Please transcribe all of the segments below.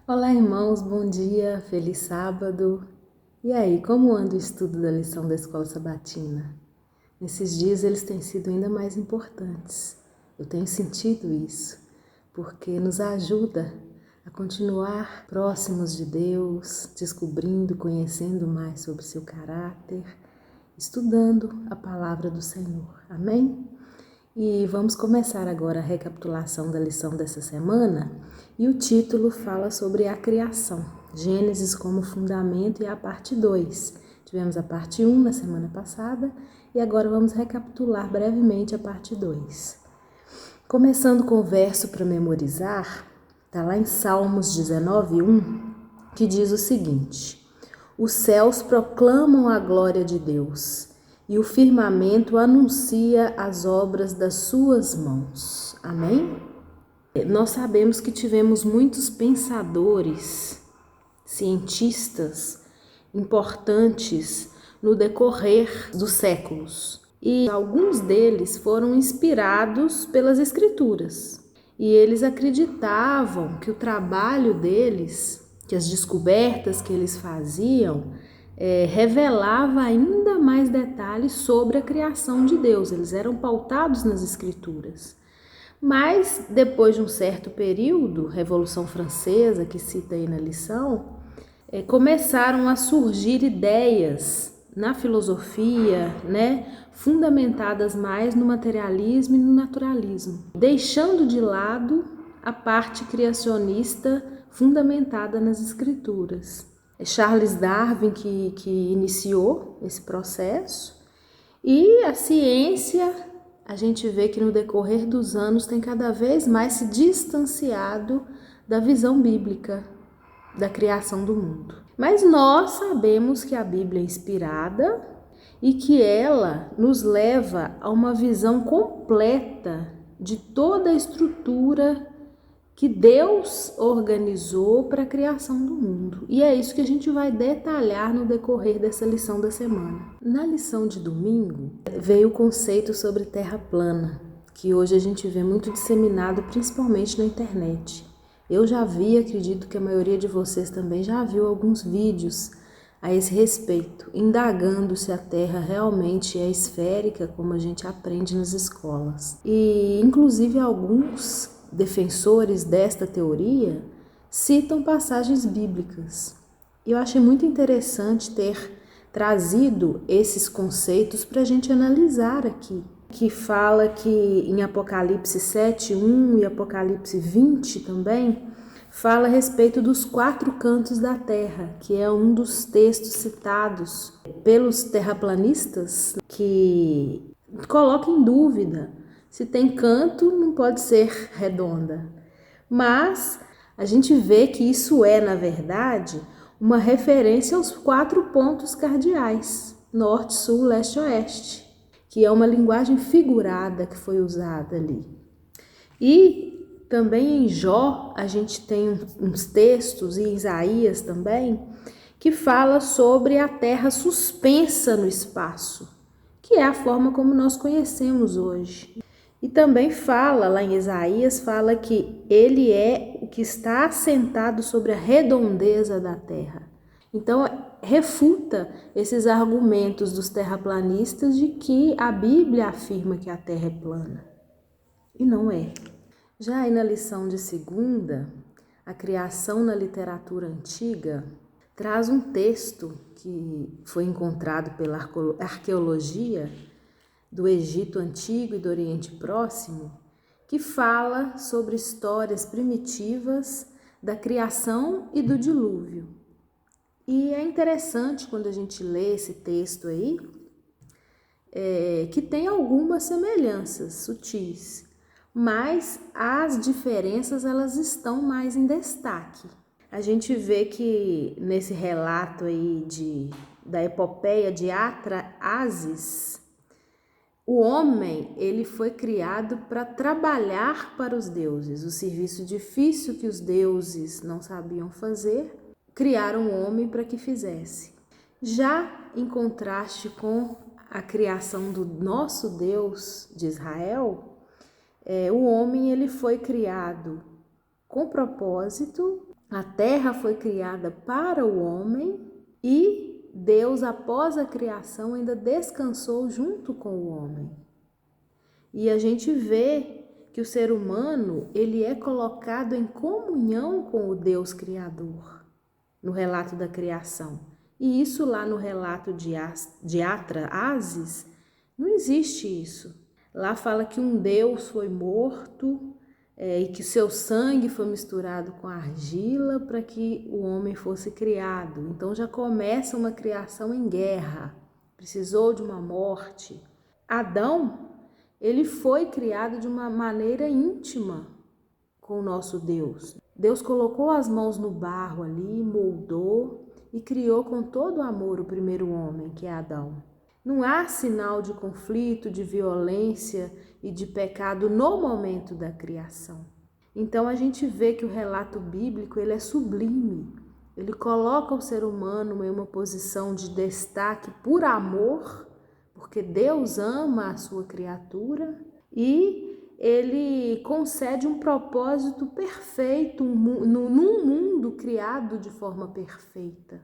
Olá, irmãos, bom dia, feliz sábado. E aí, como anda o estudo da lição da Escola Sabatina? Nesses dias eles têm sido ainda mais importantes. Eu tenho sentido isso, porque nos ajuda a continuar próximos de Deus, descobrindo, conhecendo mais sobre seu caráter, estudando a palavra do Senhor. Amém? E vamos começar agora a recapitulação da lição dessa semana, e o título fala sobre a criação, Gênesis como fundamento, e a parte 2. Tivemos a parte 1 na semana passada e agora vamos recapitular brevemente a parte 2. Começando com o verso para memorizar, está lá em Salmos 19:1, que diz o seguinte: Os céus proclamam a glória de Deus, e o firmamento anuncia as obras das suas mãos. Amém? Nós sabemos que tivemos muitos pensadores, cientistas importantes no decorrer dos séculos. E alguns deles foram inspirados pelas Escrituras. E eles acreditavam que o trabalho deles, que as descobertas que eles faziam, revelava ainda mais detalhes sobre a criação de Deus. Eles eram pautados nas Escrituras. Mas, depois de um certo período, Revolução Francesa, que cita aí na lição, começaram a surgir ideias na filosofia, fundamentadas mais no materialismo e no naturalismo, deixando de lado a parte criacionista fundamentada nas Escrituras. É Charles Darwin que iniciou esse processo, e a ciência, a gente vê que no decorrer dos anos tem cada vez mais se distanciado da visão bíblica da criação do mundo. Mas nós sabemos que a Bíblia é inspirada e que ela nos leva a uma visão completa de toda a estrutura que Deus organizou para a criação do mundo. E é isso que a gente vai detalhar no decorrer dessa lição da semana. Na lição de domingo, veio o conceito sobre terra plana, que hoje a gente vê muito disseminado, principalmente na internet. Eu já vi, acredito que a maioria de vocês também já viu alguns vídeos a esse respeito, indagando se a Terra realmente é esférica, como a gente aprende nas escolas. E, inclusive, alguns defensores desta teoria citam passagens bíblicas. E eu achei muito interessante ter trazido esses conceitos para a gente analisar aqui, que fala que em Apocalipse 7:1 e Apocalipse 20 também, fala a respeito dos 4 cantos da terra, que é um dos textos citados pelos terraplanistas, que coloca em dúvida se tem canto, não pode ser redonda. Mas a gente vê que isso é, na verdade, uma referência aos 4 pontos cardeais, norte, sul, leste e oeste, que é uma linguagem figurada que foi usada ali. E também em Jó a gente tem uns textos, e Isaías também, que fala sobre a terra suspensa no espaço, que é a forma como nós conhecemos hoje. E também fala, lá em Isaías, fala que ele é o que está assentado sobre a redondeza da terra. Então, refuta esses argumentos dos terraplanistas de que a Bíblia afirma que a terra é plana. E não é. Já aí na lição de segunda, a criação na literatura antiga traz um texto que foi encontrado pela arqueologia do Egito Antigo e do Oriente Próximo, que fala sobre histórias primitivas da criação e do dilúvio. E é interessante quando a gente lê esse texto aí, que tem algumas semelhanças sutis, mas as diferenças elas estão mais em destaque. A gente vê que nesse relato aí da epopeia de Atrahasis, o homem, ele foi criado para trabalhar para os deuses. O serviço difícil que os deuses não sabiam fazer, criaram o homem para que fizesse. Já em contraste com a criação do nosso Deus de Israel, o homem ele foi criado com propósito A terra foi criada para o homem e Deus, após a criação, ainda descansou junto com o homem. E a gente vê que o ser humano, ele é colocado em comunhão com o Deus Criador, no relato da criação. E isso lá no relato de Atrahasis, não existe isso. Lá fala que um Deus foi morto e que seu sangue foi misturado com argila para que o homem fosse criado. Então já começa uma criação em guerra, precisou de uma morte. Adão, ele foi criado de uma maneira íntima com o nosso Deus. Deus colocou as mãos no barro ali, moldou e criou com todo amor o primeiro homem, que é Adão. Não há sinal de conflito, de violência e de pecado no momento da criação. Então a gente vê que o relato bíblico ele é sublime. Ele coloca o ser humano em uma posição de destaque por amor, porque Deus ama a sua criatura e ele concede um propósito perfeito num mundo criado de forma perfeita,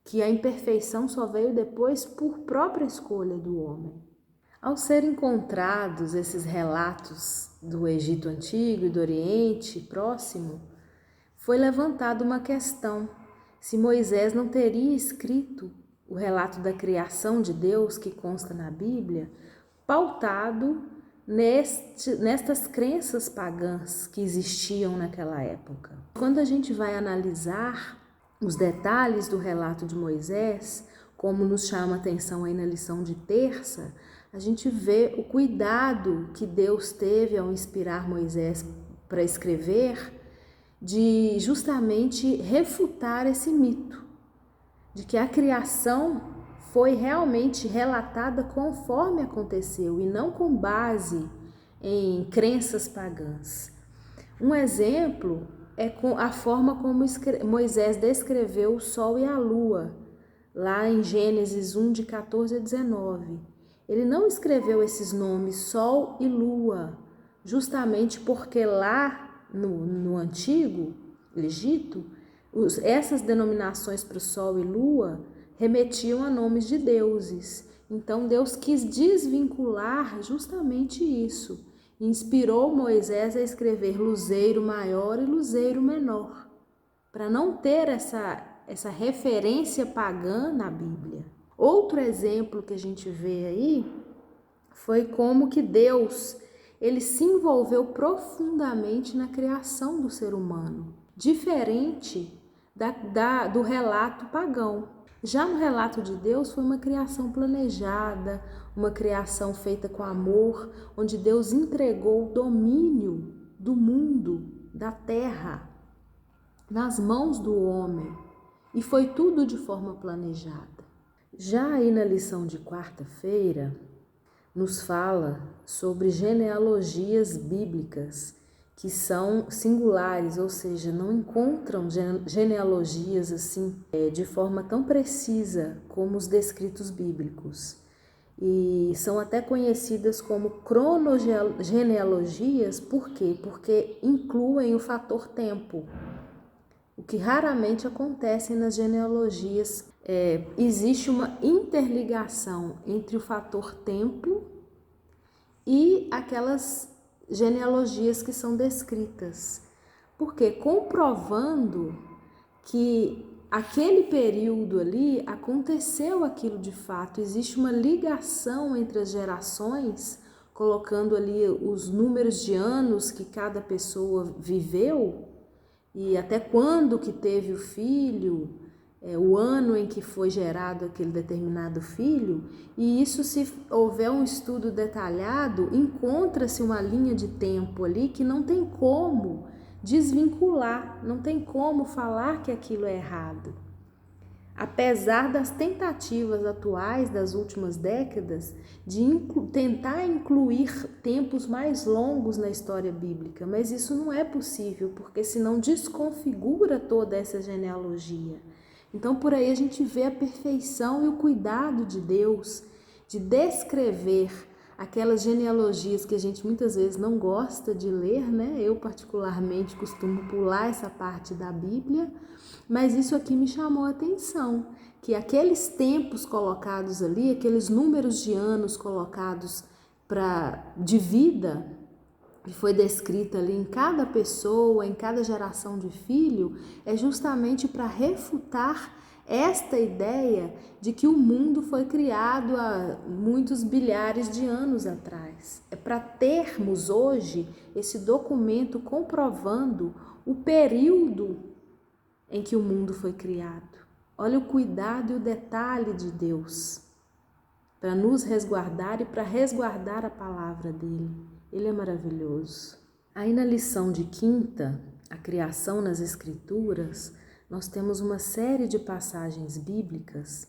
que a imperfeição só veio depois por própria escolha do homem. Ao serem encontrados esses relatos do Egito Antigo e do Oriente Próximo, foi levantada uma questão: se Moisés não teria escrito o relato da criação de Deus que consta na Bíblia, pautado nestas crenças pagãs que existiam naquela época. Quando a gente vai analisar os detalhes do relato de Moisés, como nos chama a atenção aí na lição de terça, a gente vê o cuidado que Deus teve ao inspirar Moisés para escrever, de justamente refutar esse mito, de que a criação foi realmente relatada conforme aconteceu e não com base em crenças pagãs. Um exemplo é a forma como Moisés descreveu o sol e a lua, lá em Gênesis 1, de 14 a 19. Ele não escreveu esses nomes, sol e lua, justamente porque lá no Antigo Egito, essas denominações para o sol e lua remetiam a nomes de deuses. Então Deus quis desvincular justamente isso. Inspirou Moisés a escrever luzeiro maior e luzeiro menor, para não ter essa referência pagã na Bíblia. Outro exemplo que a gente vê aí foi como que Deus ele se envolveu profundamente na criação do ser humano, diferente do relato pagão. Já no relato de Deus foi uma criação planejada, uma criação feita com amor, onde Deus entregou o domínio do mundo, da terra, nas mãos do homem, e foi tudo de forma planejada. Já aí na lição de quarta-feira, nos fala sobre genealogias bíblicas que são singulares, ou seja, não encontram genealogias assim de forma tão precisa como os descritos bíblicos. E são até conhecidas como cronogenealogias, por quê? Porque incluem o fator tempo, o que raramente acontece nas genealogias. Existe uma interligação entre o fator tempo e aquelas genealogias que são descritas. Porque comprovando que aquele período ali aconteceu aquilo de fato, existe uma ligação entre as gerações, colocando ali os números de anos que cada pessoa viveu e até quando que teve o filho, o ano em que foi gerado aquele determinado filho, e isso, se houver um estudo detalhado, encontra-se uma linha de tempo ali que não tem como desvincular, não tem como falar que aquilo é errado. Apesar das tentativas atuais das últimas décadas de tentar incluir tempos mais longos na história bíblica, mas isso não é possível, porque senão desconfigura toda essa genealogia. Então por aí a gente vê a perfeição e o cuidado de Deus de descrever aquelas genealogias que a gente muitas vezes não gosta de ler, né? Eu particularmente costumo pular essa parte da Bíblia, mas isso aqui me chamou a atenção, que aqueles tempos colocados ali, aqueles números de anos colocados de vida, que foi descrita ali em cada pessoa, em cada geração de filho, é justamente para refutar esta ideia de que o mundo foi criado há muitos bilhares de anos atrás. É para termos hoje esse documento comprovando o período em que o mundo foi criado. Olha o cuidado e o detalhe de Deus para nos resguardar e para resguardar a palavra dele. Ele é maravilhoso. Aí na lição de quinta, a criação nas Escrituras, nós temos uma série de passagens bíblicas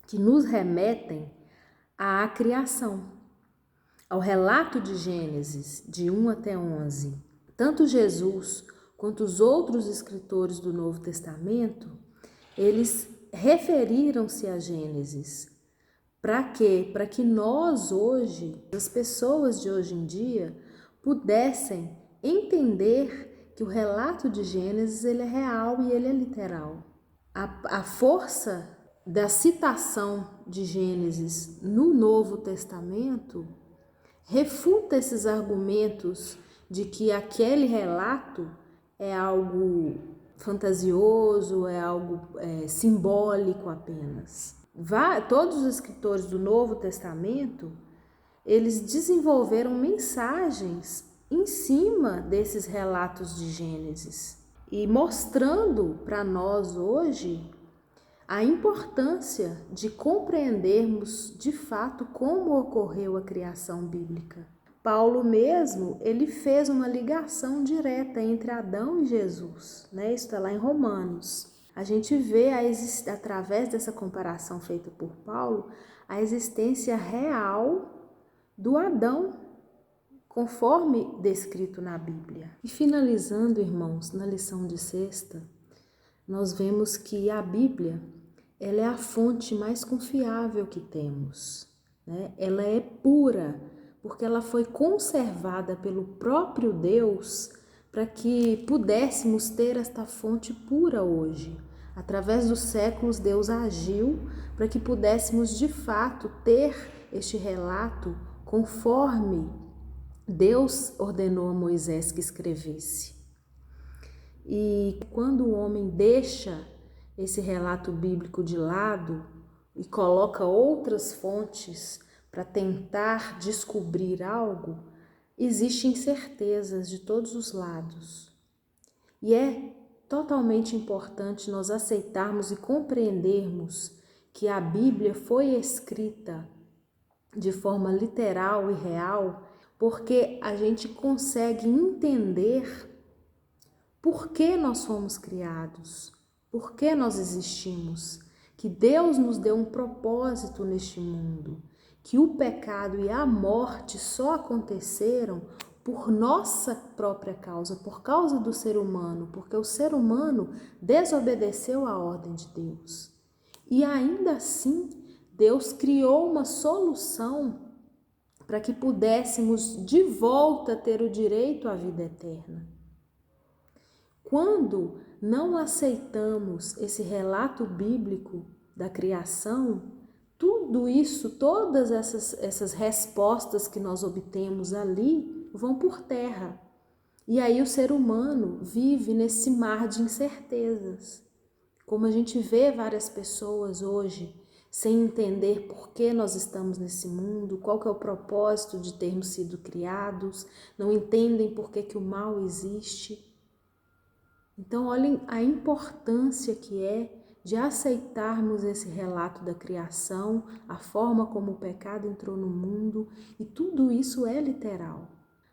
que nos remetem à criação, ao relato de Gênesis, de 1 até 11. Tanto Jesus quanto os outros escritores do Novo Testamento, eles referiram-se a Gênesis. Para quê? Para que nós hoje, as pessoas de hoje em dia, pudessem entender que o relato de Gênesis ele é real e ele é literal. A força da citação de Gênesis no Novo Testamento refuta esses argumentos de que aquele relato é algo fantasioso, é algo simbólico apenas. Todos os escritores do Novo Testamento, eles desenvolveram mensagens em cima desses relatos de Gênesis e mostrando para nós hoje a importância de compreendermos de fato como ocorreu a criação bíblica. Paulo mesmo, ele fez uma ligação direta entre Adão e Jesus, né? Isso está lá em Romanos. A gente vê, através dessa comparação feita por Paulo, a existência real do Adão, conforme descrito na Bíblia. E finalizando, irmãos, na lição de sexta, nós vemos que a Bíblia, ela é a fonte mais confiável que temos, né? Ela é pura, porque ela foi conservada pelo próprio Deus para que pudéssemos ter esta fonte pura hoje. Através dos séculos, Deus agiu para que pudéssemos de fato ter este relato conforme Deus ordenou a Moisés que escrevesse. E quando o homem deixa esse relato bíblico de lado e coloca outras fontes para tentar descobrir algo, existem incertezas de todos os lados. E é totalmente importante nós aceitarmos e compreendermos que a Bíblia foi escrita de forma literal e real, porque a gente consegue entender por que nós fomos criados, por que nós existimos, que Deus nos deu um propósito neste mundo, que o pecado e a morte só aconteceram por nossa própria causa, por causa do ser humano, porque o ser humano desobedeceu à ordem de Deus. E ainda assim, Deus criou uma solução para que pudéssemos de volta ter o direito à vida eterna. Quando não aceitamos esse relato bíblico da criação, tudo isso, todas essas respostas que nós obtemos ali vão por terra. E aí o ser humano vive nesse mar de incertezas. Como a gente vê várias pessoas hoje sem entender por que nós estamos nesse mundo, qual que é o propósito de termos sido criados, não entendem por que o mal existe. Então, olhem a importância que é de aceitarmos esse relato da criação, a forma como o pecado entrou no mundo, e tudo isso é literal.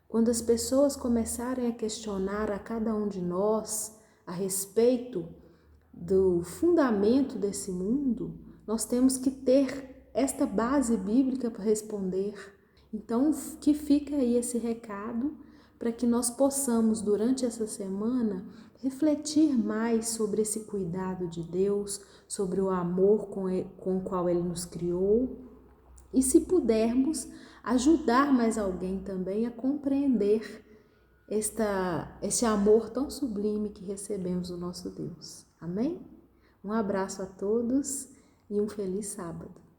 Quando as pessoas começarem a questionar a cada um de nós a respeito do fundamento desse mundo, nós temos que ter esta base bíblica para responder. Então, que fica aí esse recado para que nós possamos, durante essa semana, refletir mais sobre esse cuidado de Deus, sobre o amor com o qual Ele nos criou e, se pudermos, ajudar mais alguém também a compreender este amor tão sublime que recebemos do nosso Deus. Amém? Um abraço a todos e um feliz sábado.